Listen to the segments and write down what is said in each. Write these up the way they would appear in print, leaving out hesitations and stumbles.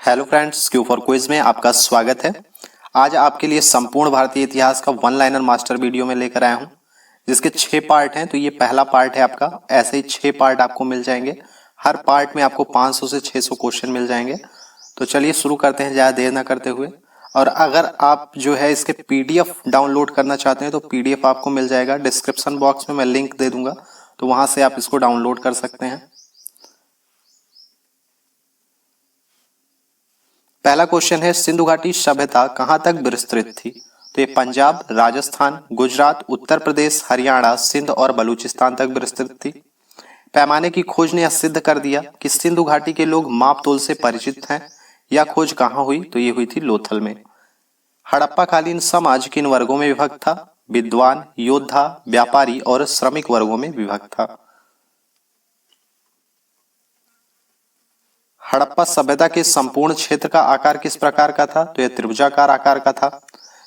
Hello friends, Q for quiz में आपका स्वागत है। आज आपके लिए संपूर्ण भारतीय इतिहास का वन लाइनर मास्टर वीडियो में लेकर आया हूं, जिसके 6 पार्ट हैं। तो ये पहला पार्ट है आपका। ऐसे ही 6 पार्ट आपको मिल जाएंगे। हर पार्ट में आपको 500 से 600 क्वेश्चन मिल जाएंगे। तो चलिए शुरू करते हैं ज़्यादा देर ना करते हुए। और अगर आप जो है इसके पीडीएफ डाउनलोड करना चाहते हैं तो पीडीएफ आपको मिल जाएगा। डिस्क्रिप्शन बॉक्स में मैं लिंक दे दूंगा, तो वहां से आप इसको डाउनलोड कर सकते हैं। पहला क्वेश्चन है, सिंधु घाटी सभ्यता कहां तक विस्तृत थी? तो ये पंजाब, राजस्थान, गुजरात, उत्तर प्रदेश, हरियाणा, सिंध और बलूचिस्तान तक विस्तृत थी। पैमाने की खोज ने यह सिद्ध कर दिया कि सिंधु घाटी के लोग माप तोल से परिचित हैं। यह खोज कहां हुई? तो ये हुई थी लोथल में। हड़प्पा कालीन समाज किन वर्गों में विभक्त था? विद्वान, योद्धा, व्यापारी और श्रमिक वर्गों में विभक्त था। हड़प्पा सभ्यता के संपूर्ण क्षेत्र का आकार किस प्रकार का था? तो यह त्रिभुजाकार आकार का था।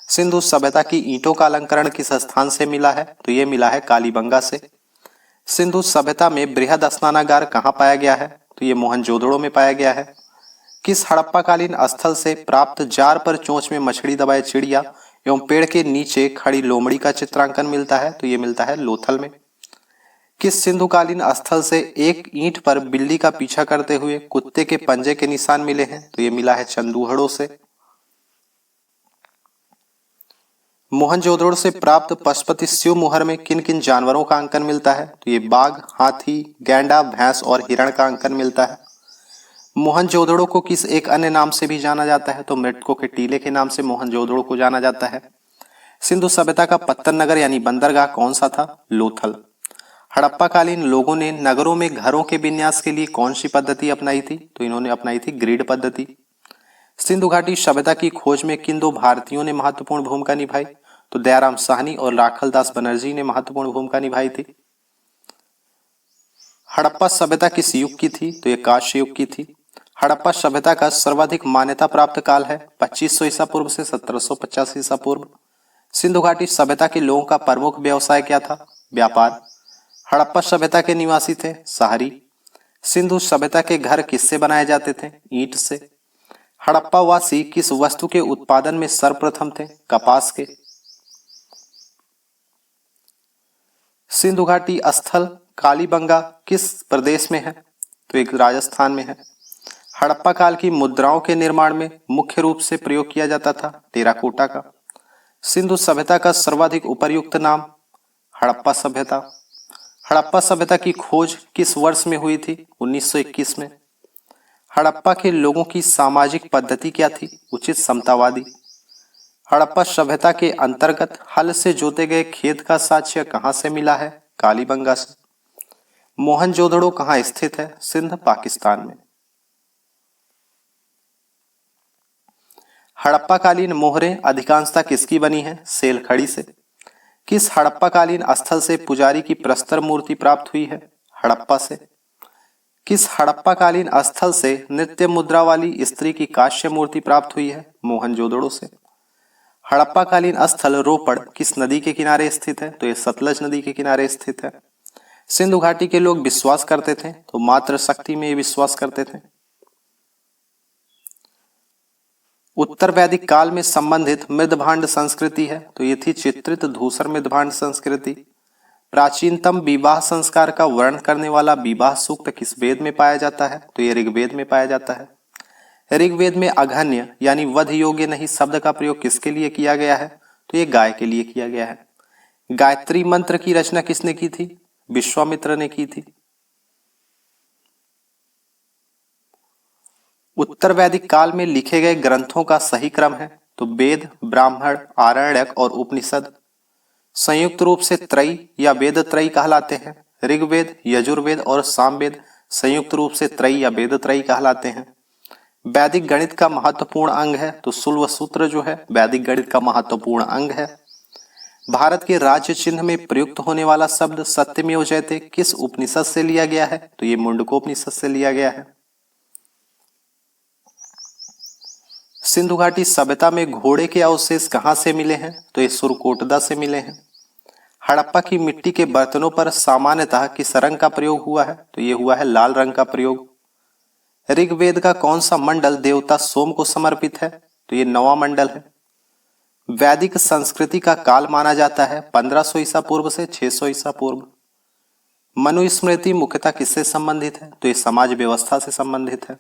सिंधु सभ्यता की ईंटों का अलंकरण किस स्थान से मिला है? तो यह मिला है कालीबंगा से। सिंधु सभ्यता में बृहद स्नानागार कहाँ पाया गया है? तो यह मोहनजोदड़ो में पाया गया है। किस हड़प्पाकालीन स्थल से प्राप्त जार पर चोंच में मछली दबाए चिड़िया एवं पेड़ के नीचे खड़ी लोमड़ी का चित्रांकन मिलता है? तो यह मिलता है लोथल में। किस सिंधुकालीन स्थल से एक ईंट पर बिल्ली का पीछा करते हुए कुत्ते के पंजे के निशान मिले हैं? तो ये मिला है चंदूहड़ो से। मोहनजोदड़ो से प्राप्त पशुपति शिव मोहर में किन किन जानवरों का अंकन मिलता है? तो ये बाघ, हाथी, गैंडा, भैंस और हिरण का अंकन मिलता है। मोहनजोदड़ो को किस एक अन्य नाम से भी जाना जाता है? तो मृतकों के टीले के नाम से मोहनजोदड़ो को जाना जाता है। सिंधु सभ्यता का पत्तन नगर यानी बंदरगाह कौन सा था? लोथल। हड़प्पाकालीन लोगों ने नगरों में घरों के विन्यास के लिए कौन सी पद्धति अपनाई थी? तो इन्होंने अपनाई थी ग्रिड पद्धति। सिंधु घाटी सभ्यता की खोज में किन दो भारतीयों ने महत्वपूर्ण भूमिका निभाई? तो दयाराम साहनी और राखल दास बनर्जी ने महत्वपूर्ण भूमिका निभाई थी। हड़प्पा सभ्यता किस युग की थी? तो यह कांस्य युग की थी। हड़प्पा सभ्यता का सर्वाधिक मान्यता प्राप्त काल है 2500 ईसा पूर्व से 1750 ईसा पूर्व। सिंधु घाटी सभ्यता के लोगों का प्रमुख व्यवसाय क्या था? व्यापार। हड़प्पा सभ्यता के निवासी थे सहारी। सिंधु सभ्यता के घर किससे बनाए जाते थे? ईंट से। हड़प्पा वासी किस वस्तु के उत्पादन में सर्वप्रथम थे? कपास के। सिंधु घाटी स्थल कालीबंगा किस प्रदेश में है? तो एक राजस्थान में है। हड़प्पा काल की मुद्राओं के निर्माण में मुख्य रूप से प्रयोग किया जाता था टेराकोटा का। सिंधु सभ्यता का सर्वाधिक उपयुक्त नाम? हड़प्पा सभ्यता। हड़प्पा सभ्यता की खोज किस वर्ष में हुई थी? 1921 में। हड़प्पा के लोगों की सामाजिक पद्धति क्या थी? उचित समतावादी। हड़प्पा सभ्यता के अंतर्गत हल से जोते गए खेत का साक्ष्य कहां से मिला है? कालीबंगा से। मोहनजोदड़ो कहां स्थित है? सिंध, पाकिस्तान में। हड़प्पाकालीन मोहरें अधिकांशतः किसकी बनी है? सेलखड़ी से। किस हड़प्पाकालीन स्थल से पुजारी की प्रस्तर मूर्ति प्राप्त हुई है? हड़प्पा से। किस हड़प्पाकालीन स्थल से नृत्य मुद्रा वाली स्त्री की कांस्य मूर्ति प्राप्त हुई है? मोहनजोदड़ो से। हड़प्पाकालीन स्थल रोपड़ किस नदी के किनारे स्थित है? तो यह सतलज नदी के किनारे स्थित है। सिंधु घाटी के लोग विश्वास करते थे? तो मातृ शक्ति में विश्वास करते थे। उत्तर वैदिक काल में संबंधित मृदभांड संस्कृति है? तो ये थी चित्रित धूसर मृदभांड संस्कृति। प्राचीनतम विवाह संस्कार का वर्णन करने वाला विवाह सूक्त किस वेद में पाया जाता है? तो ये ऋग्वेद में पाया जाता है। ऋग्वेद में अघन्य यानी वध योग्य नहीं शब्द का प्रयोग किसके लिए किया गया है? तो ये गाय के लिए किया गया है। गायत्री मंत्र की रचना किसने की थी? विश्वामित्र ने की थी। उत्तर वैदिक काल में लिखे गए ग्रंथों का सही क्रम है? तो वेद, ब्राह्मण, आरण्यक और उपनिषद संयुक्त रूप से त्रयी या वेद त्रयी कहलाते हैं। ऋग्वेद, यजुर्वेद और सामवेद संयुक्त रूप से त्रयी या वेद त्रयी कहलाते हैं। वैदिक गणित का महत्वपूर्ण अंग है? तो शुल्व सूत्र जो है वैदिक गणित का महत्वपूर्ण अंग है। भारत के राज्य चिन्ह में प्रयुक्त होने वाला शब्द सत्यमेव जयते किस उपनिषद से लिया गया है? तो ये मुंडकोपनिषद से लिया गया है। सिंधु घाटी सभ्यता में घोड़े के अवशेष कहां से मिले हैं? तो ये सुरकोटदा से मिले हैं। हड़प्पा की मिट्टी के बर्तनों पर सामान्यतः किस रंग का प्रयोग हुआ है? तो ये हुआ है लाल रंग का प्रयोग। ऋग्वेद का कौन सा मंडल देवता सोम को समर्पित है? तो ये 9वां मंडल है। वैदिक संस्कृति का काल माना जाता है 1500 ईसा पूर्व से 600 ईसा पूर्व। मनुस्मृति मुख्यतः किससे संबंधित है? तो ये समाज व्यवस्था से संबंधित है।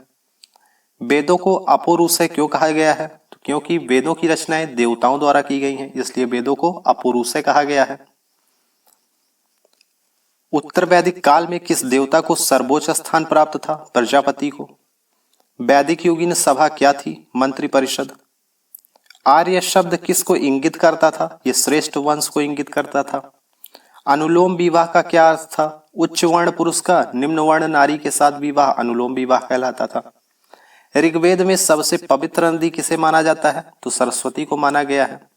वेदों को अपौरुषेय क्यों कहा गया है? तो क्योंकि वेदों की रचनाएं देवताओं द्वारा की गई हैं, इसलिए वेदों को अपौरुषेय कहा गया है। उत्तर वैदिक काल में किस देवता को सर्वोच्च स्थान प्राप्त था? प्रजापति को। वैदिक युगीन सभा क्या थी? मंत्री परिषद। आर्य शब्द किसको इंगित करता था? ये श्रेष्ठ वंश को इंगित करता था। अनुलोम विवाह का क्या अर्थ था? उच्च वर्ण पुरुष का निम्न वर्ण नारी के साथ विवाह अनुलोम विवाह कहलाता था। ऋग्वेद में सबसे पवित्र नदी किसे माना जाता है? तो सरस्वती को माना गया है।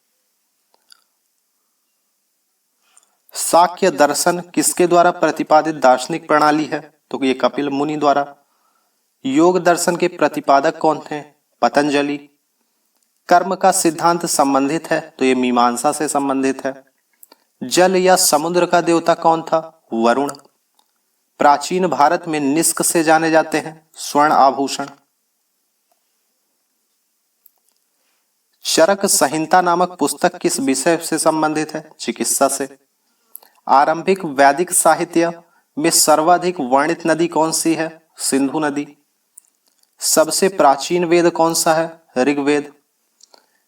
सांख्य दर्शन किसके द्वारा प्रतिपादित दार्शनिक प्रणाली है? तो ये कपिल मुनि द्वारा। योग दर्शन के प्रतिपादक कौन थे? पतंजलि। कर्म का सिद्धांत संबंधित है? तो ये मीमांसा से संबंधित है। जल या समुद्र का देवता कौन था? वरुण। प्राचीन भारत में निष्क से जाने जाते हैं स्वर्ण आभूषण। चरक संहिता नामक पुस्तक किस विषय से संबंधित है? चिकित्सा से। आरंभिक वैदिक साहित्य में सर्वाधिक वर्णित नदी कौन सी है? सिंधु नदी। सबसे प्राचीन वेद कौन सा है? ऋग्वेद।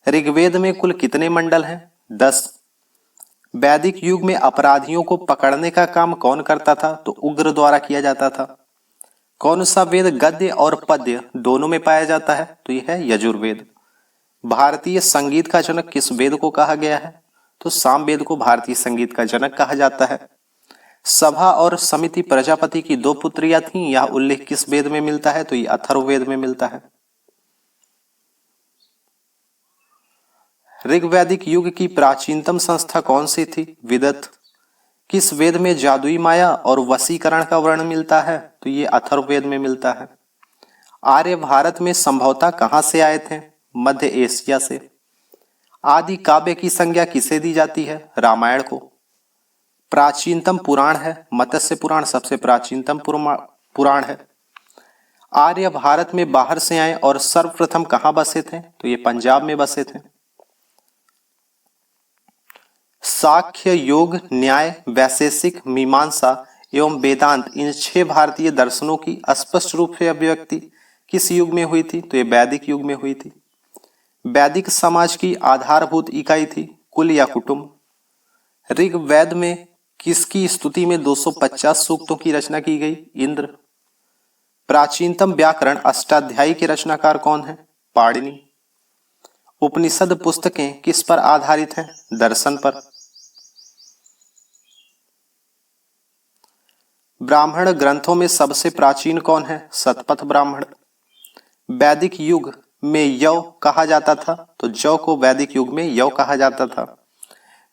ऋग्वेद में कुल कितने मंडल हैं? 10। वैदिक युग में अपराधियों को पकड़ने का काम कौन करता था? तो उग्र द्वारा किया जाता था। कौन सा वेद गद्य और पद्य दोनों में पाया जाता है? तो यह है यजुर्वेद। भारतीय संगीत का जनक किस वेद को कहा गया है? तो सामवेद को भारतीय संगीत का जनक कहा जाता है। सभा और समिति प्रजापति की 2 पुत्रियां थीं, यह उल्लेख किस वेद में मिलता है? तो ये अथर्ववेद में मिलता है। ऋग्वैदिक युग की प्राचीनतम संस्था कौन सी थी? विदत। किस वेद में जादुई माया और वशीकरण का वर्णन मिलता है? तो ये अथर्ववेद में मिलता है। आर्य भारत में संभवतः कहां से आए थे? मध्य एशिया से। आदि काव्य की संज्ञा किसे दी जाती है? रामायण को। प्राचीनतम पुराण है मत्स्य पुराण, सबसे प्राचीनतम पुराण है। आर्य भारत में बाहर से आए और सर्वप्रथम कहां बसे थे? तो ये पंजाब में बसे थे। साख्य, योग, न्याय, वैशेषिक, मीमांसा एवं वेदांत, इन 6 भारतीय दर्शनों की स्पष्ट रूप से अभिव्यक्ति किस युग में हुई थी? तो ये वैदिक युग में हुई थी। वैदिक समाज की आधारभूत इकाई थी कुल या कुटुंब। ऋग्वेद में किसकी स्तुति में 250 सूक्तों की रचना की गई? इंद्र। प्राचीनतम व्याकरण अष्टाध्यायी के रचनाकार कौन है? पाणिनि। उपनिषद पुस्तकें किस पर आधारित हैं? दर्शन पर। ब्राह्मण ग्रंथों में सबसे प्राचीन कौन है? शतपथ ब्राह्मण। वैदिक युग में यव कहा जाता था, तो जव को वैदिक युग में यव कहा जाता था।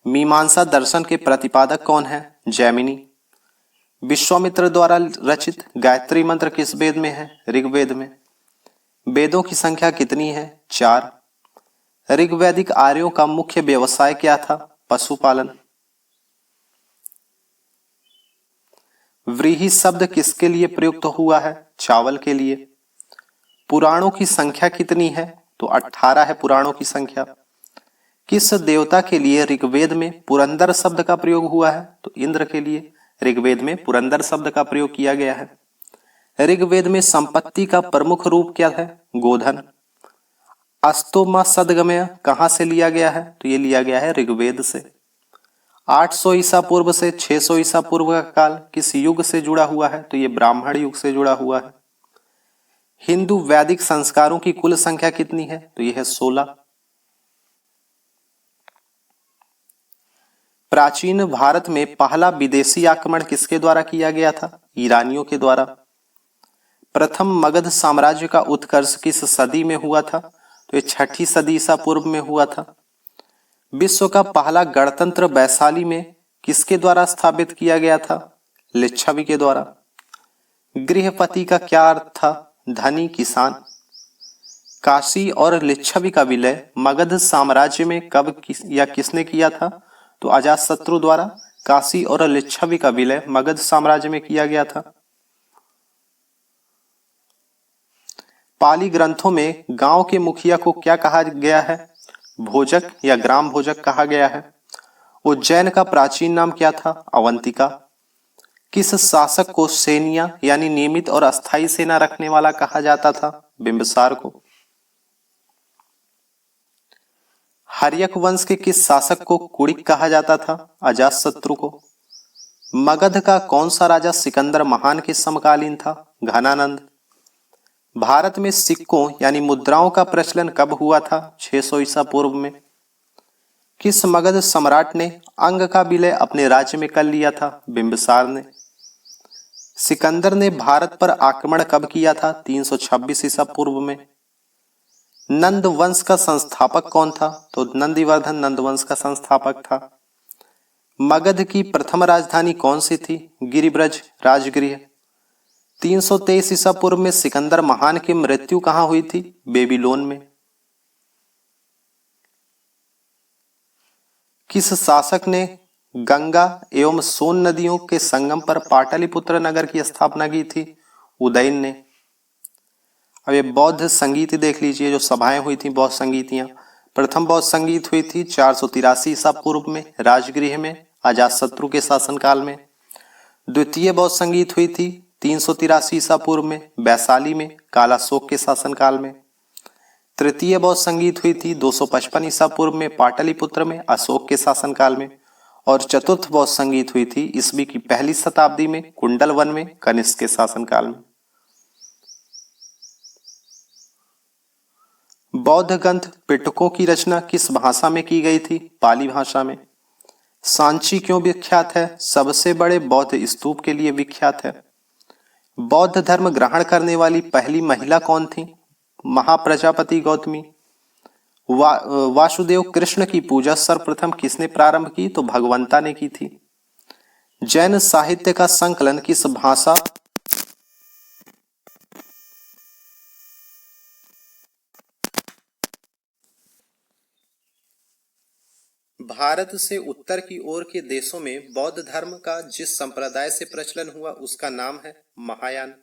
मीमांसा दर्शन के प्रतिपादक कौन है? जैमिनी। विश्वामित्र द्वारा रचित गायत्री मंत्र किस वेद में है? ऋग्वेद में। वेदों की संख्या कितनी है? 4। ऋग्वैदिक आर्यों का मुख्य व्यवसाय क्या था? पशुपालन। व्रीहि शब्द किसके लिए प्रयुक्त हुआ है? चावल के लिए। पुराणों की संख्या कितनी है? तो 18 है पुराणों की संख्या। किस देवता के लिए ऋग्वेद में पुरंदर शब्द का प्रयोग हुआ है? तो इंद्र के लिए ऋग्वेद में पुरंदर शब्द का प्रयोग किया गया है। ऋग्वेद में संपत्ति का प्रमुख रूप क्या है? गोधन। अस्तोमा सदगमय कहां से लिया गया है? तो ये लिया गया है ऋग्वेद से। 800 ईसा पूर्व से 600 ईसा पूर्व का काल किस युग से जुड़ा हुआ है? तो ये ब्राह्मण युग से जुड़ा हुआ है। हिंदू वैदिक संस्कारों की कुल संख्या कितनी है? तो यह है 16। प्राचीन भारत में पहला विदेशी आक्रमण किसके द्वारा किया गया था? ईरानियों के द्वारा। प्रथम मगध साम्राज्य का उत्कर्ष किस सदी में हुआ था? तो ये 6ठी सदी ईसा पूर्व में हुआ था। विश्व का पहला गणतंत्र वैशाली में किसके द्वारा स्थापित किया गया था? लिच्छवी के द्वारा। गृहपति का क्या अर्थ था? धनी, किसान। काशी और लिच्छवी का विलय मगध साम्राज्य में कब या किसने किया था? तो अजातशत्रु द्वारा काशी और लिच्छवी का विलय मगध साम्राज्य में किया गया था। पाली ग्रंथों में गांव के मुखिया को क्या कहा गया है? भोजक या ग्राम भोजक कहा गया है। उज्जैन का प्राचीन नाम क्या था? अवंतिका। किस शासक को सैनिया यानी नियमित और अस्थायी सेना रखने वाला कहा जाता था? बिंबिसार को। हर्यक वंश के किस शासक को कुड़िक कहा जाता था? अजातशत्रु को। मगध का कौन सा राजा सिकंदर महान के समकालीन था? घनानंद। भारत में सिक्कों यानी मुद्राओं का प्रचलन कब हुआ था? 600 ईसा पूर्व में। किस मगध सम्राट ने अंग का विलय अपने राज्य में कर लिया था? बिंबिसार ने। सिकंदर ने भारत पर आक्रमण कब किया था? 326 ईसा पूर्व में। नंद वंश का संस्थापक कौन था? तो नंदिवर्धन नंद वंश का संस्थापक था। मगध की प्रथम राजधानी कौन सी थी? गिरिब्रज राजगृह। 323 ईसा पूर्व में सिकंदर महान की मृत्यु कहां हुई थी? बेबीलोन में। किस शासक ने गंगा एवं सोन नदियों के संगम पर पाटलिपुत्र नगर की स्थापना की थी? उदयन ने। अब ये बौद्ध संगीत देख लीजिए, जो सभाएं हुई थी बौद्ध संगीतियां। प्रथम बौद्ध संगीत हुई थी 483 ईसा पूर्व में राजगृह में, अजातशत्रु के शासनकाल में। द्वितीय बौद्ध संगीत हुई थी 383 ईसा पूर्व में वैशाली में, कालाशोक के शासनकाल में। तृतीय बौद्ध संगीत हुई थी 255 ईसा पूर्व में पाटलिपुत्र में, अशोक के शासनकाल में। और चतुर्थ बौद्ध संगीत हुई थी ईस्वी की पहली शताब्दी में कुंडलवन में, कनिष्क के शासनकाल में। बौद्ध ग्रंथ पिटकों की रचना किस भाषा में की गई थी? पाली भाषा में। सांची क्यों विख्यात है? सबसे बड़े बौद्ध स्तूप के लिए विख्यात है। बौद्ध धर्म ग्रहण करने वाली पहली महिला कौन थी? महाप्रजापति गौतमी। वासुदेव कृष्ण की पूजा सर्वप्रथम किसने प्रारंभ की? तो भगवंता ने की थी। जैन साहित्य का संकलन किस भाषा भारत से उत्तर की ओर के देशों में बौद्ध धर्म का जिस संप्रदाय से प्रचलन हुआ उसका नाम है महायान।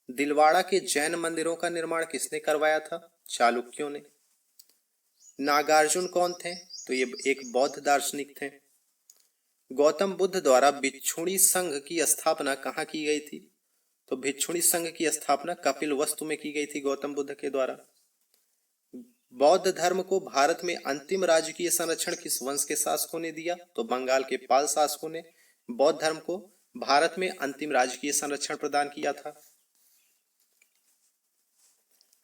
दिलवाड़ा के जैन मंदिरों का निर्माण किसने करवाया था? चालुक्यों ने। नागार्जुन कौन थे? तो ये एक बौद्ध दार्शनिक थे। गौतम बुद्ध द्वारा भिक्षुणी संघ की स्थापना कहाँ की गई थी? तो भिक्षुणी संघ की स्थापना कपिलवस्तु में की गई थी गौतम बुद्ध के द्वारा। बौद्ध धर्म को भारत में अंतिम राजकीय संरक्षण किस वंश के शासकों ने दिया? तो बंगाल के पाल शासकों ने बौद्ध धर्म को भारत में अंतिम राजकीय संरक्षण प्रदान किया था।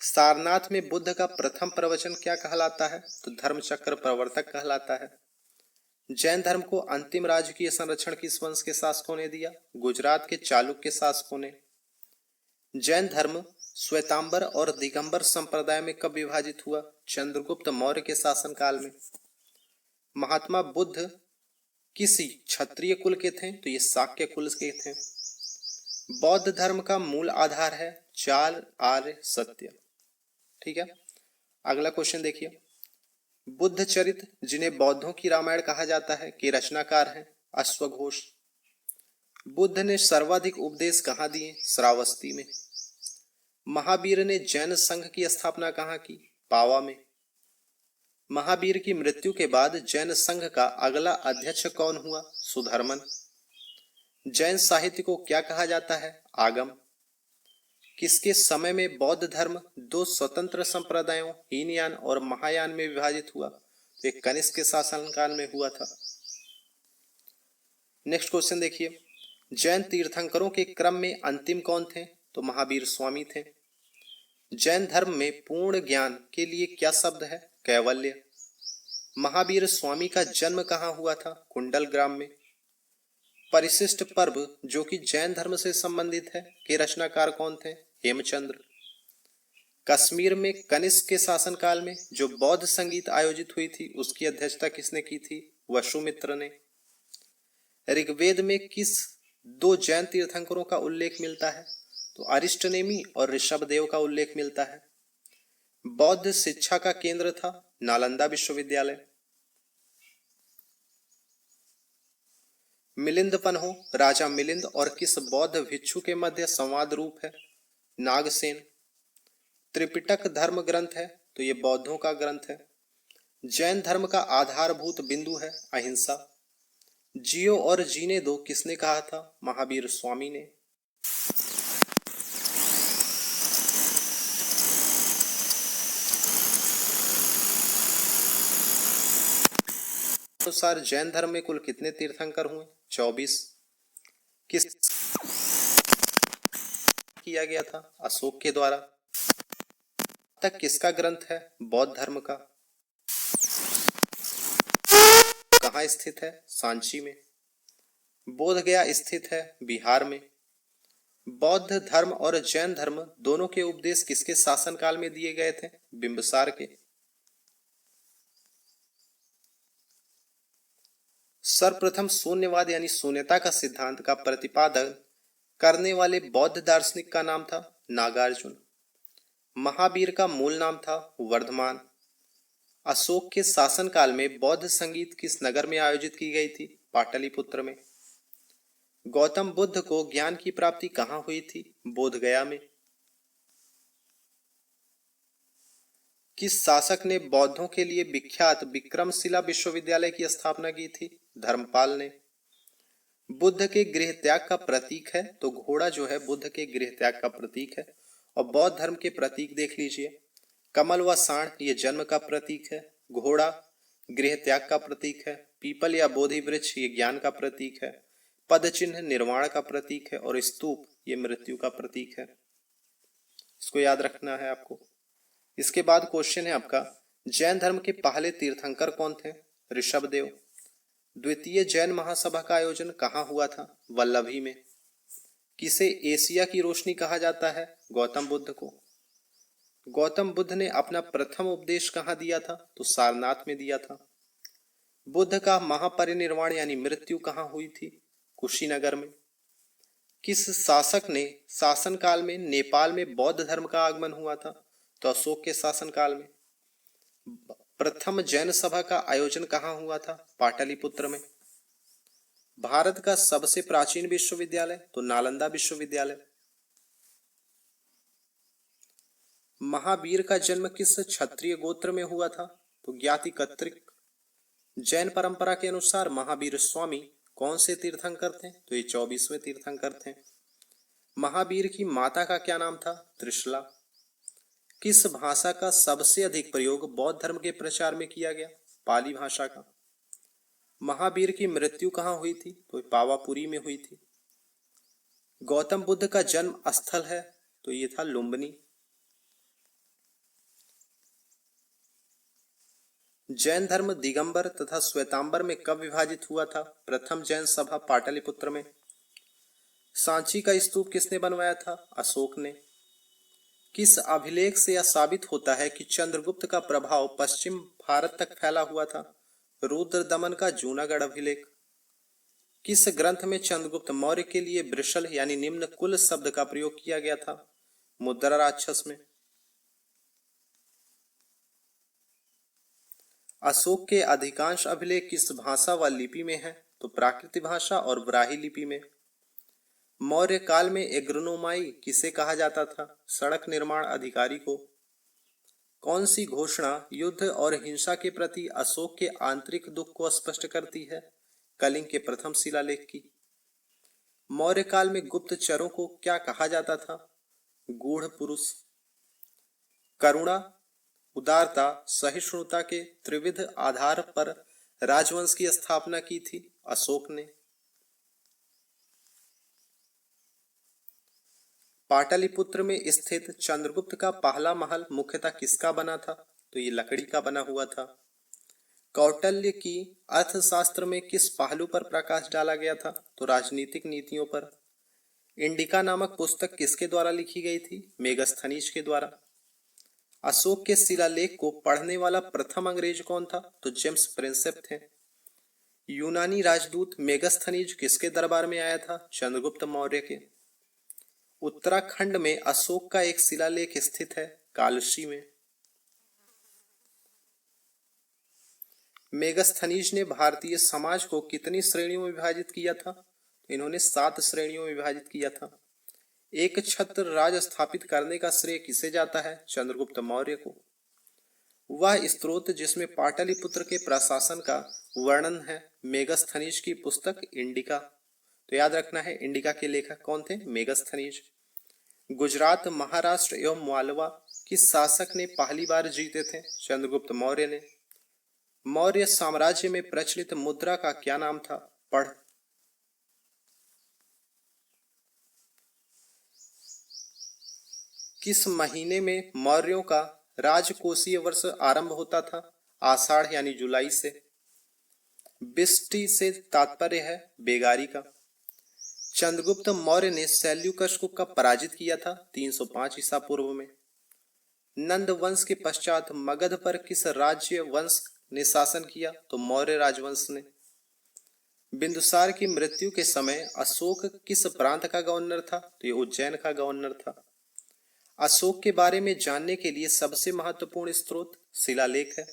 सारनाथ में बुद्ध का प्रथम प्रवचन क्या कहलाता है? तो धर्मचक्र प्रवर्तक कहलाता है। जैन धर्म को अंतिम राजकीय संरक्षण किस वंश के शासकों ने दिया? गुजरात के चालुक्य शासकों ने। जैन धर्म श्वेतांबर और दिगंबर संप्रदाय में कब विभाजित हुआ? चंद्रगुप्त मौर्य के शासनकाल में। महात्मा बुद्ध किसी क्षत्रिय कुल के थे? तो ये शाक्य कुल के थे। बौद्ध धर्म का मूल आधार है 4 आर्य सत्य। ठीक है, अगला क्वेश्चन देखिए। बुद्ध चरित्र जिन्हें बौद्धों की रामायण कहा जाता है के रचनाकार हैं अश्वघोष। बुद्ध ने सर्वाधिक उपदेश कहाँ दिए? श्रावस्ती में। महावीर ने जैन संघ की स्थापना कहाँ की? पावा में। महावीर की मृत्यु के बाद जैन संघ का अगला अध्यक्ष कौन हुआ? सुधर्मन। जैन साहित्य को क्या कहा जाता है? आगम। किसके समय में बौद्ध धर्म 2 स्वतंत्र संप्रदायों हीनयान और महायान में विभाजित हुआ? तो एक कनिष्क के शासनकाल में हुआ था। नेक्स्ट क्वेश्चन देखिए। जैन तीर्थंकरों के क्रम में अंतिम कौन थे? तो महावीर स्वामी थे। जैन धर्म में पूर्ण ज्ञान के लिए क्या शब्द है? कैवल्य। महावीर स्वामी का जन्म कहाँ हुआ था? कुंडल ग्राम में। परिशिष्ट पर्व जो कि जैन धर्म से संबंधित है के रचनाकार कौन थे? हेमचंद्र। कश्मीर में कनिष्क के शासनकाल में जो बौद्ध संगीत आयोजित हुई थी उसकी अध्यक्षता किसने की थी? वसुमित्र ने। ऋग्वेद में किस 2 जैन तीर्थंकरों का उल्लेख मिलता है? तो अरिष्टनेमी और ऋषभदेव का उल्लेख मिलता है। बौद्ध शिक्षा का केंद्र था नालंदा विश्वविद्यालय। मिलिंद पन्हो राजा मिलिंद और किस बौद्ध भिक्षु के मध्य संवाद रूप है? नागसेन। त्रिपिटक धर्म ग्रंथ है, तो ये बौद्धों का ग्रंथ है। जैन धर्म का आधारभूत बिंदु है अहिंसा। जियो और जीने दो किसने कहा था? महावीर स्वामी ने। अनुसार जैन धर्म में कुल कितने तीर्थंकर हुए? 24। किस किया गया था? अशोक के द्वारा। तक किसका ग्रंथ है? बौद्ध धर्म का। कहाँ स्थित है? सांची में। बोध गया स्थित है बिहार में। बौद्ध धर्म और जैन धर्म दोनों के उपदेश किसके शासनकाल में दिए गए थे? बिंबिसार के। सर्वप्रथम शून्यवाद यानी शून्यता का सिद्धांत का प्रतिपादन करने वाले बौद्ध दार्शनिक का नाम था नागार्जुन। महावीर का मूल नाम था वर्धमान। अशोक के शासनकाल में बौद्ध संगीत किस नगर में आयोजित की गई थी? पाटलिपुत्र में। गौतम बुद्ध को ज्ञान की प्राप्ति कहाँ हुई थी? बोधगया में। किस शासक ने बौद्धों के लिए विख्यात विक्रमशिला विश्वविद्यालय की स्थापना की थी? धर्मपाल ने। बुद्ध के गृह त्याग का प्रतीक है, तो घोड़ा जो है बुद्ध के गृह त्याग का प्रतीक है। और बौद्ध धर्म के प्रतीक देख लीजिए, कमल व सांड ये जन्म का प्रतीक है, घोड़ा गृह त्याग का प्रतीक है, पीपल या बोधि वृक्ष ये ज्ञान का प्रतीक है, पद चिन्ह निर्वाण का प्रतीक है और स्तूप ये मृत्यु का प्रतीक है। इसको याद रखना है आपको। इसके बाद क्वेश्चन है आपका, जैन धर्म के पहले तीर्थंकर कौन थे? ऋषभदेव। द्वितीय जैन महासभा का आयोजन कहाँ हुआ था? वल्लभी में। किसे एशिया की रोशनी कहा जाता है? गौतम बुद्ध को। गौतम बुद्ध ने अपना प्रथम उपदेश कहाँ दिया था? तो सारनाथ में दिया था। बुद्ध का महापरिनिर्वाण यानी मृत्यु कहाँ हुई थी? कुशीनगर में। किस शासक ने शासनकाल में नेपाल में बौद्ध धर्म का आगमन हुआ था? तो अशोक के शासनकाल में। प्रथम जैन सभा का आयोजन कहाँ हुआ था? पाटलिपुत्र में। भारत का सबसे प्राचीन विश्वविद्यालय? तो नालंदा विश्वविद्यालय। महावीर का जन्म किस क्षत्रिय गोत्र में हुआ था? तो ज्ञाति कत्रिक। जैन परंपरा के अनुसार महावीर स्वामी कौन से तीर्थंकर थे? तो ये 24वें तीर्थंकर थे। महावीर की माता का क्या नाम था? त्रिशला। किस भाषा का सबसे अधिक प्रयोग बौद्ध धर्म के प्रचार में किया गया? पाली भाषा का। महावीर की मृत्यु कहाँ हुई थी? तो पावापुरी में हुई थी। गौतम बुद्ध का जन्म स्थल है? तो ये था लुम्बिनी। जैन धर्म दिगंबर तथा श्वेतांबर में कब विभाजित हुआ था? प्रथम जैन सभा पाटलिपुत्र में। सांची का स्तूप किसने बनवाया था? अशोक ने। किस अभिलेख से यह साबित होता है कि चंद्रगुप्त का प्रभाव पश्चिम भारत तक फैला हुआ था? रुद्र दमन का जूनागढ़ अभिलेख। किस ग्रंथ में चंद्रगुप्त मौर्य के लिए वृषल यानी निम्न कुल शब्द का प्रयोग किया गया था? मुद्रा राक्षस में। अशोक के अधिकांश अभिलेख किस भाषा व लिपि में हैं? तो प्राकृत भाषा और ब्राह्मी लिपि में। मौर्य काल में एग्रोनोमाई किसे कहा जाता था? सड़क निर्माण अधिकारी को। कौन सी घोषणा युद्ध और हिंसा के प्रति अशोक के आंतरिक दुख को स्पष्ट करती है? कलिंग के प्रथम शिलालेख की। मौर्य काल में गुप्तचरों को क्या कहा जाता था? गूढ़ पुरुष। करुणा, उदारता, सहिष्णुता के त्रिविध आधार पर राजवंश की स्थापना की थी अशोक ने। पाटलिपुत्र में स्थित चंद्रगुप्त का पहला महल मुख्यतः किसका बना था? तो ये लकड़ी का बना हुआ था। कौटिल्य की अर्थशास्त्र में किस पहलू पर प्रकाश डाला गया था? तो राजनीतिक नीतियों पर। इंडिका नामक पुस्तक किसके द्वारा लिखी गई थी? मेगस्थनीज के द्वारा। अशोक के शिलालेख को पढ़ने वाला प्रथम अंग्रेज कौन था? तो जेम्स प्रिंसेप थे। यूनानी राजदूत मेगस्थनीज किसके दरबार में आया था? चंद्रगुप्त मौर्य के। उत्तराखंड में अशोक का एक शिलालेख स्थित है कालशी में। मेगस्थनीज ने भारतीय समाज को कितनी श्रेणियों में विभाजित किया था? इन्होंने 7 श्रेणियों में विभाजित किया था। एक छत्र राज स्थापित करने का श्रेय किसे जाता है? चंद्रगुप्त मौर्य को। वह स्त्रोत जिसमें पाटलिपुत्र के प्रशासन का वर्णन है मेगस्थनीज की पुस्तक इंडिका। तो याद रखना है इंडिका के लेखक कौन थे? मेगस्थनीज। गुजरात, महाराष्ट्र एवं मालवा किस शासक ने पहली बार जीते थे? चंद्रगुप्त मौर्य ने। मौर्य साम्राज्य में प्रचलित मुद्रा का क्या नाम था? पढ़। किस महीने में मौर्यों का राजकोषीय वर्ष आरंभ होता था? आषाढ़ यानी जुलाई से। बिस्टी से तात्पर्य है बेगारी का। चंद्रगुप्त मौर्य ने सेल्यूकस को कब पराजित किया था? 305 ईसा पूर्व में। नंद वंश के पश्चात मगध पर किस राज्य वंश ने शासन किया? तो मौर्य राजवंश ने। बिंदुसार की मृत्यु के समय अशोक किस प्रांत का गवर्नर था? तो ये उज्जैन का गवर्नर था। अशोक के बारे में जानने के लिए सबसे महत्वपूर्ण स्रोत शिलालेख है।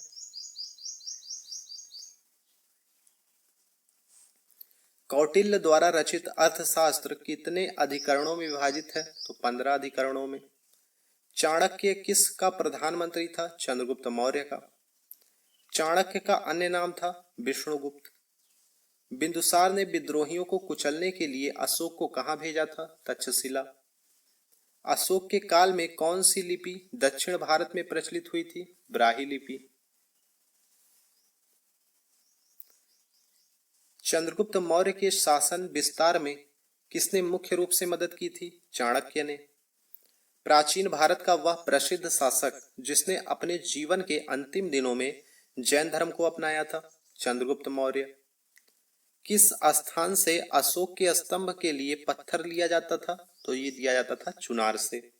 कौटिल्य द्वारा रचित अर्थशास्त्र कितने अधिकरणों में विभाजित है? तो 15 अधिकरणों में। चाणक्य किस का प्रधानमंत्री था? चंद्रगुप्त मौर्य का। चाणक्य का अन्य नाम था विष्णुगुप्त। बिंदुसार ने विद्रोहियों को कुचलने के लिए अशोक को कहां भेजा था? तक्षशिला। अशोक के काल में कौन सी लिपि दक्षिण भारत में प्रचलित हुई थी? ब्राह्मी लिपि। चंद्रगुप्त मौर्य के शासन विस्तार में किसने मुख्य रूप से मदद की थी? चाणक्य ने। प्राचीन भारत का वह प्रसिद्ध शासक जिसने अपने जीवन के अंतिम दिनों में जैन धर्म को अपनाया था? चंद्रगुप्त मौर्य। किस स्थान से अशोक के स्तंभ के लिए पत्थर लिया जाता था? तो ये दिया जाता था चुनार से।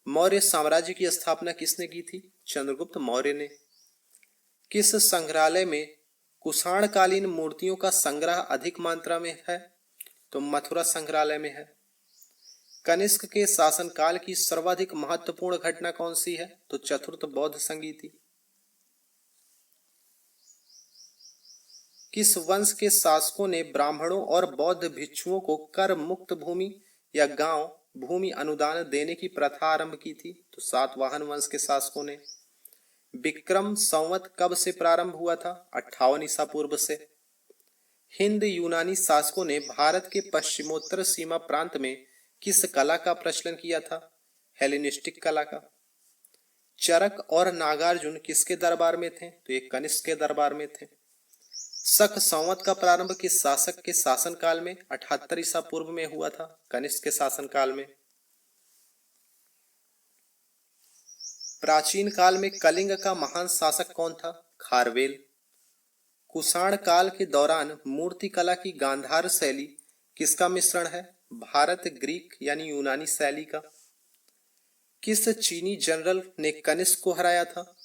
मौर्य साम्राज्य की स्थापना किसने की थी? चंद्रगुप्त मौर्य ने। किस संग्रहालय में कुषाणकालीन मूर्तियों का संग्रह अधिक मात्रा में है? तो मथुरा संग्रहालय में है। कनिष्क के शासनकाल की सर्वाधिक महत्वपूर्ण घटना कौन सी है? तो चतुर्थ बौद्ध संगीति। किस वंश के शासकों ने ब्राह्मणों और बौद्ध भिक्षुओं को कर मुक्त भूमि या गांव भूमि अनुदान देने की प्रथा आरंभ की थी? तो सातवाहन वंश के शासकों ने। विक्रम संवत कब से प्रारंभ हुआ था? 58 ईसा पूर्व से। हिंद यूनानी शासकों ने भारत के पश्चिमोत्तर सीमा प्रांत में किस कला का प्रचलन किया था? हेलेनिस्टिक कला का। चरक और नागार्जुन किसके दरबार में थे? तो ये कनिष्क के दरबार में थे। शक संवत का प्रारंभ किस शासक के शासनकाल में? 78 ईसा पूर्व में हुआ था, कनिष्क के शासनकाल में। प्राचीन काल में कलिंग का महान शासक कौन था? खारवेल। कुषाण काल के दौरान मूर्ति कला की गांधार शैली किसका मिश्रण है? भारत ग्रीक यानी यूनानी शैली का। किस चीनी जनरल ने कनिष्क को हराया था?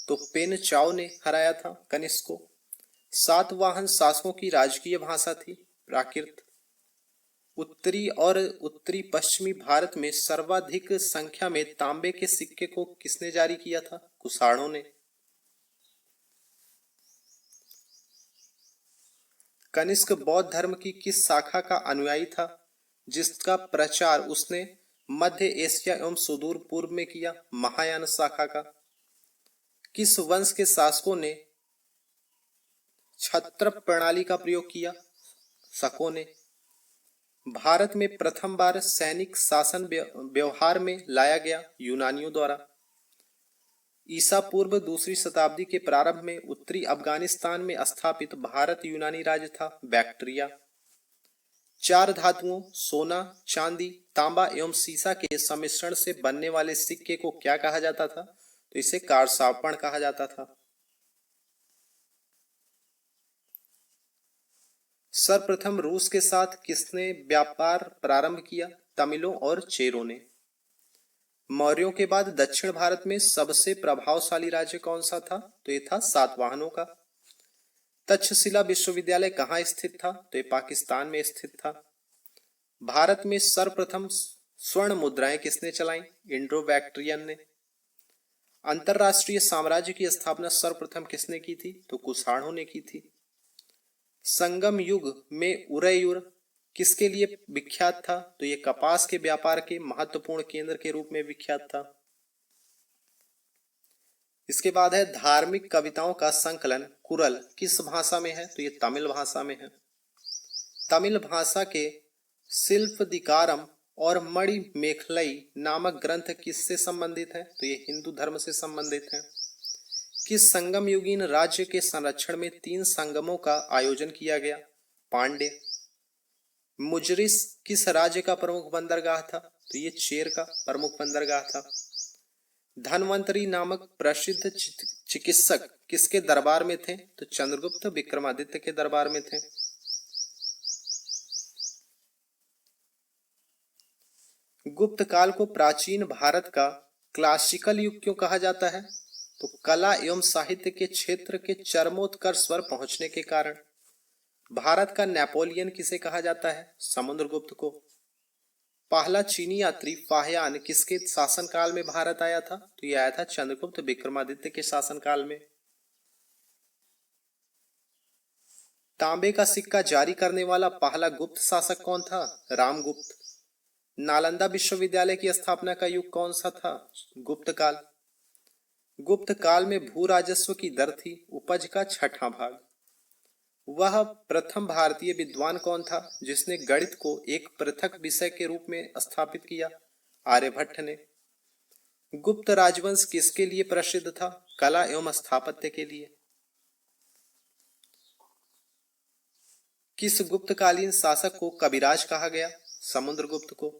तो पेन चाओ ने हराया था कनिष्क को। सातवाहन शासकों की राजकीय भाषा थी प्राकृत। उत्तरी और उत्तरी पश्चिमी भारत में सर्वाधिक संख्या में तांबे के सिक्के को किसने जारी किया था? कुषाणों ने। कनिष्क बौद्ध धर्म की किस शाखा का अनुयायी था जिसका प्रचार उसने मध्य एशिया एवं सुदूर पूर्व में किया? महायान शाखा का। किस वंश के शासकों ने छत्र प्रणाली का प्रयोग किया? शकों ने। भारत में प्रथम बार सैनिक शासन व्यवहार में लाया गया यूनानियों द्वारा। ईसा पूर्व दूसरी शताब्दी के प्रारंभ में उत्तरी अफगानिस्तान में स्थापित भारत यूनानी राज्य था बैक्ट्रिया। चार धातुओं सोना, चांदी, तांबा एवं सीसा के सम्मिश्रण से बनने वाले सिक्के को क्या कहा जाता था? तो इसे कारसापण कहा जाता था। सर्वप्रथम रूस के साथ किसने व्यापार प्रारंभ किया? तमिलों और चेरों ने। मौर्यों के बाद दक्षिण भारत में सबसे प्रभावशाली राज्य कौन सा था? तो ये था सातवाहनों का। तक्षशिला विश्वविद्यालय कहाँ स्थित था? तो ये पाकिस्तान में स्थित था। भारत में सर्वप्रथम स्वर्ण मुद्राएं किसने चलाई? इंडो बैक्ट्रियन ने। अंतरराष्ट्रीय साम्राज्य की स्थापना सर्वप्रथम किसने की थी? तो कुषाणों ने की थी। संगम युग में उदयपुर किसके लिए विख्यात था? तो ये कपास के व्यापार के महत्वपूर्ण केंद्र के रूप में विख्यात था। इसके बाद है धार्मिक कविताओं का संकलन कुरल किस भाषा में है? तो ये तमिल भाषा में है। तमिल भाषा के शिल्पदिकारम और मणि मेखलई नामक ग्रंथ किससे संबंधित है? तो ये हिंदू धर्म से संबंधित है। किस संगम युगीन राज्य के संरक्षण में 3 संगमों का आयोजन किया गया? पांड्य। मुजरिस किस राज्य का प्रमुख बंदरगाह था? तो ये चेर का प्रमुख बंदरगाह था। धन्वंतरी नामक प्रसिद्ध चिकित्सक किसके दरबार में थे? तो चंद्रगुप्त विक्रमादित्य के दरबार में थे। गुप्त काल को प्राचीन भारत का क्लासिकल युग क्यों कहा जाता है? तो कला एवं साहित्य के क्षेत्र के चरमोत्कर्ष पर पहुंचने के कारण। भारत का नेपोलियन किसे कहा जाता है? समुद्रगुप्त को। पहला चीनी यात्री फाहियान किसके शासनकाल में भारत आया था? तो यह आया था चंद्रगुप्त विक्रमादित्य के शासनकाल में। तांबे का सिक्का जारी करने वाला पहला गुप्त शासक कौन था? रामगुप्त। नालंदा विश्वविद्यालय की स्थापना का युग कौन सा था? गुप्त काल। गुप्त काल में भू राजस्व की दर थी उपज का 6वां भाग। वह प्रथम भारतीय विद्वान कौन था जिसने गणित को एक पृथक विषय के रूप में स्थापित किया? आर्यभट्ट ने। गुप्त राजवंश किसके लिए प्रसिद्ध था? कला एवं स्थापत्य के लिए। किस गुप्तकालीन शासक को कविराज कहा गया? समुद्रगुप्त को।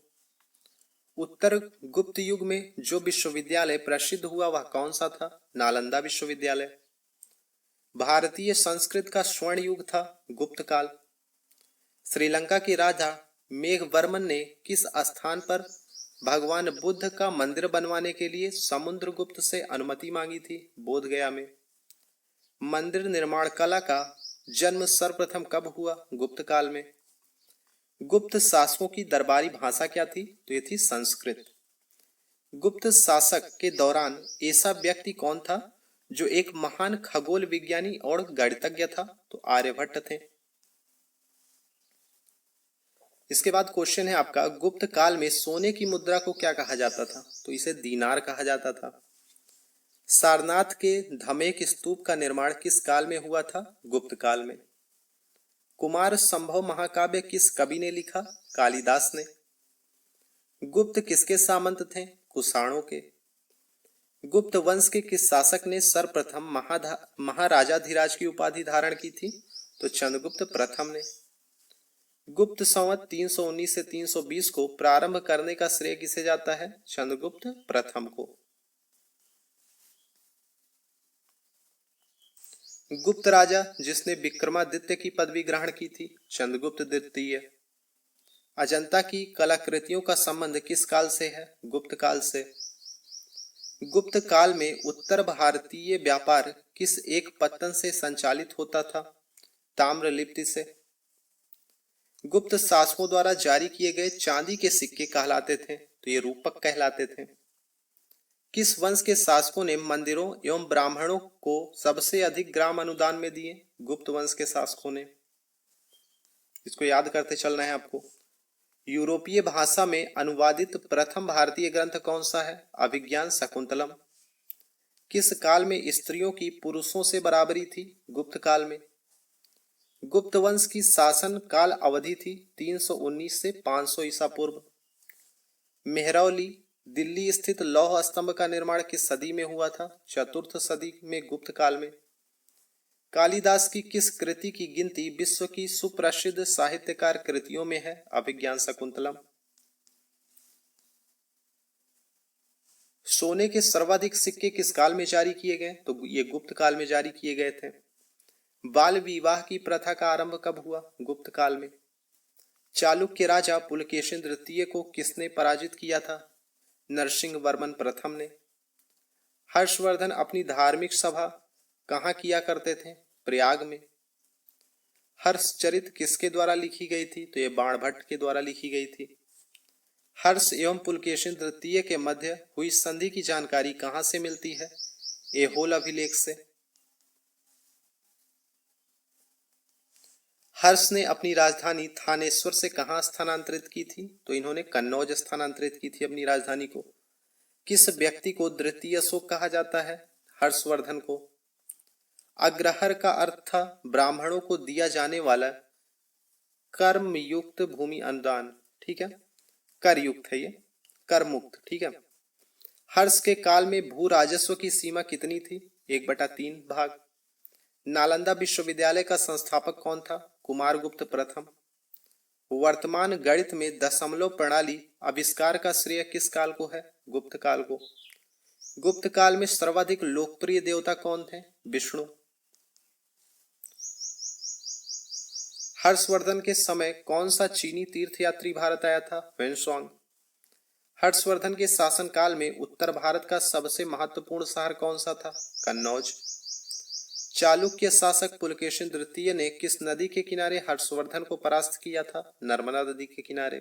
उत्तर गुप्त युग में जो विश्वविद्यालय प्रसिद्ध हुआ वह कौन सा था? नालंदा विश्वविद्यालय। भारतीय संस्कृत का स्वर्ण युग था गुप्त काल। श्रीलंका के राजा मेघवर्मन ने किस स्थान पर भगवान बुद्ध का मंदिर बनवाने के लिए समुद्रगुप्त से अनुमति मांगी थी? बोधगया में। मंदिर निर्माण कला का जन्म सर्वप्रथम कब हुआ? गुप्त काल में। गुप्त शासकों की दरबारी भाषा क्या थी? तो ये थी संस्कृत। गुप्त शासक के दौरान ऐसा व्यक्ति कौन था जो एक महान खगोल विज्ञानी और गणितज्ञ था? तो आर्यभट्ट थे। इसके बाद क्वेश्चन है आपका, गुप्त काल में सोने की मुद्रा को क्या कहा जाता था? तो इसे दीनार कहा जाता था। सारनाथ के धमेक स्तूप का निर्माण किस काल में हुआ था? गुप्त काल में। कुमार संभव महाकाव्य किस कवि ने लिखा? कालिदास ने। गुप्त किसके सामंत थे? कुषाणों के। गुप्त वंश के किस शासक ने सर्वप्रथम महाराजाधिराज की उपाधि धारण की थी? तो चंद्रगुप्त प्रथम ने। गुप्त संवत 319 से 320 को प्रारंभ करने का श्रेय किसे जाता है? चंद्रगुप्त प्रथम को। गुप्त राजा जिसने विक्रमादित्य की पदवी ग्रहण की थी? चंद्रगुप्त द्वितीय। अजंता की कलाकृतियों का संबंध किस काल से है? गुप्त काल से। गुप्त काल में उत्तर भारतीय व्यापार किस एक पत्तन से संचालित होता था? ताम्रलिप्ति से। गुप्त शासकों द्वारा जारी किए गए चांदी के सिक्के कहलाते थे? तो ये रूपक कहलाते थे। किस वंश के शासकों ने मंदिरों एवं ब्राह्मणों को सबसे अधिक ग्राम अनुदान में दिए? गुप्त वंश के शासकों ने। इसको याद करते चलना है आपको। यूरोपीय भाषा में अनुवादित प्रथम भारतीय ग्रंथ कौन सा है? अभिज्ञान शाकुंतलम। किस काल में स्त्रियों की पुरुषों से बराबरी थी? गुप्त काल में। गुप्त वंश की शासन काल अवधि थी 319 से 500 ईसा पूर्व। मेहरौली दिल्ली स्थित लौह स्तंभ का निर्माण किस सदी में हुआ था? चतुर्थ सदी में गुप्त काल में। कालिदास की किस कृति की गिनती विश्व की सुप्रसिद्ध साहित्यकार कृतियों में है? अभिज्ञान शाकुंतलम। सोने के सर्वाधिक सिक्के किस काल में जारी किए गए? तो ये गुप्त काल में जारी किए गए थे। बाल विवाह की प्रथा का आरंभ कब हुआ? गुप्त काल में। चालुक्य राजा पुलकेशिन द्वितीय को किसने पराजित किया था? नरसिंह वर्मन प्रथम ने। हर्षवर्धन अपनी धार्मिक सभा कहाँ किया करते थे? प्रयाग में। हर्षचरित किसके द्वारा लिखी गई थी? तो ये बाणभट्ट के द्वारा लिखी गई थी। हर्ष एवं पुलकेशिन द्वितीय के मध्य हुई संधि की जानकारी कहाँ से मिलती है? ऐहोल अभिलेख से। हर्ष ने अपनी राजधानी थानेश्वर से कहाँ स्थानांतरित की थी? तो इन्होंने कन्नौज स्थानांतरित की थी अपनी राजधानी को। किस व्यक्ति को द्वितीय अशोक कहा जाता है? हर्षवर्धन को। अग्रहर का अर्थ था ब्राह्मणों को दिया जाने वाला कर्म युक्त भूमि अनुदान, ठीक है, कर युक्त है ये, कर मुक्त, ठीक है। हर्ष के काल में भू राजस्व की सीमा कितनी थी? 1/3 भाग। नालंदा विश्वविद्यालय का संस्थापक कौन था? कुमारगुप्त प्रथम। वर्तमान गणित में दशमलव प्रणाली आविष्कार का श्रेय किस काल को है? गुप्त काल को। गुप्त काल में सर्वाधिक लोकप्रिय देवता कौन थे? विष्णु। हर्षवर्धन के समय कौन सा चीनी तीर्थयात्री भारत आया था? वेनसोंग। हर्षवर्धन के शासनकाल में उत्तर भारत का सबसे महत्वपूर्ण शहर कौन सा था? कन्नौज। चालुक्य शासक पुलकेशिन द्वितीय ने किस नदी के किनारे हर्षवर्धन को परास्त किया था? नर्मदा नदी के किनारे।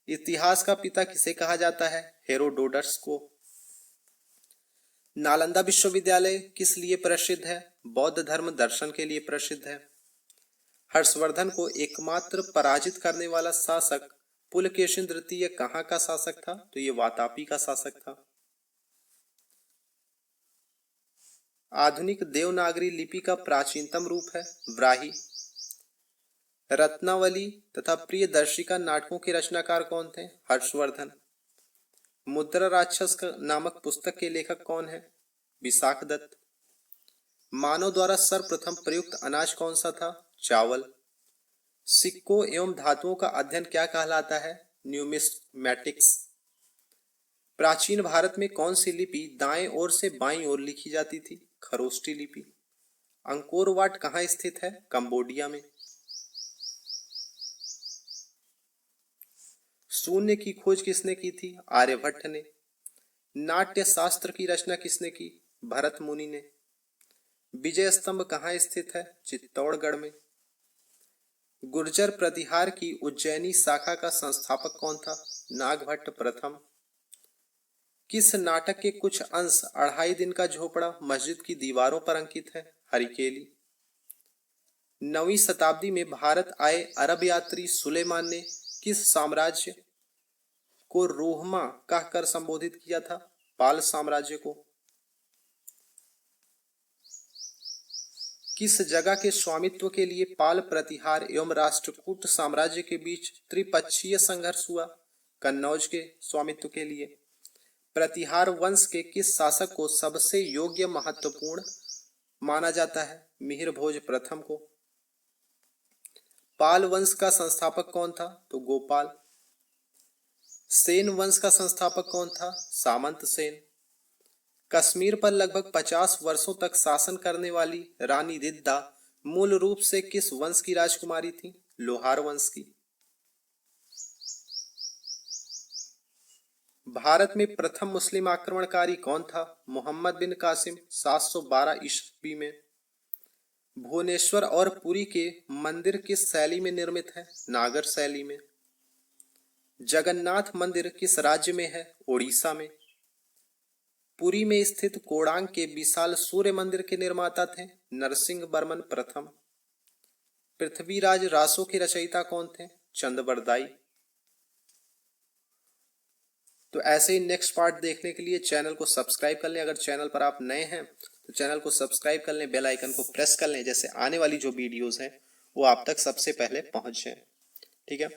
इतिहास का पिता किसे कहा जाता है? हेरोडोटस को। नालंदा विश्वविद्यालय किस लिए प्रसिद्ध है? बौद्ध धर्म दर्शन के लिए प्रसिद्ध है। हर्षवर्धन को एकमात्र पराजित करने वाला शासक पुलकेशिन द्वितीय कहाँ का शासक था? तो ये वातापी का शासक था। आधुनिक देवनागरी लिपि का प्राचीनतम रूप है ब्राही। रत्नावली तथा प्रियदर्शिका नाटकों के रचनाकार कौन थे? हर्षवर्धन। मुद्रा राक्षस नामक पुस्तक के लेखक कौन है? विशाखदत्त। मानव द्वारा सर्वप्रथम प्रयुक्त अनाज कौन सा था? चावल। सिक्कों एवं धातुओं का अध्ययन क्या कहलाता है? न्यूमिस्मैटिक्स। प्राचीन भारत में कौन सी लिपि दाएं ओर से बाईं ओर लिखी जाती थी? खरोष्टी लिपि। अंकोर वाट कहाँ स्थित है? कंबोडिया में। शून्य की खोज किसने की थी? आर्यभट्ट ने। नाट्य शास्त्र की रचना किसने की? भरत मुनि ने। विजय स्तंभ कहाँ स्थित है? चित्तौड़गढ़ में। गुर्जर प्रतिहार की उज्जैनी शाखा का संस्थापक कौन था? नागभट्ट प्रथम। किस नाटक के कुछ अंश 2.5 दिन का झोपड़ा मस्जिद की दीवारों पर अंकित है? हरिकेली। 9वीं शताब्दी में भारत आए अरब यात्री सुलेमान ने किस साम्राज्य को रोहमा कहकर संबोधित किया था? पाल साम्राज्य को। किस जगह के स्वामित्व के लिए पाल प्रतिहार एवं राष्ट्रकूट साम्राज्य के बीच त्रिपक्षीय संघर्ष हुआ? कन्नौज के स्वामित्व के लिए। प्रतिहार वंश के किस शासक को सबसे योग्य महत्वपूर्ण माना जाता है? मिहिर भोज प्रथम को। पाल वंश का संस्थापक कौन था? तो गोपाल। सेन वंश का संस्थापक कौन था? सामंत सेन। कश्मीर पर लगभग 50 वर्षों तक शासन करने वाली रानी रिद्दा मूल रूप से किस वंश की राजकुमारी थी? लोहार वंश की। भारत में प्रथम मुस्लिम आक्रमणकारी कौन था? मोहम्मद बिन कासिम 712 ईस्वी में। भुवनेश्वर और पुरी के मंदिर किस शैली में निर्मित है? नागर शैली में। जगन्नाथ मंदिर किस राज्य में है? ओडिशा में। पुरी में स्थित कोणार्क के विशाल सूर्य मंदिर के निर्माता थे नरसिंह वर्मन प्रथम। पृथ्वीराज रासो के रचयिता कौन थे? चंद्रबरदाई। तो ऐसे ही नेक्स्ट पार्ट देखने के लिए चैनल को सब्सक्राइब कर लें। अगर चैनल पर आप नए हैं तो चैनल को सब्सक्राइब कर लें, बेल आइकन को प्रेस कर लें, जैसे आने वाली जो वीडियोस हैं वो आप तक सबसे पहले पहुंच जाए। ठीक है।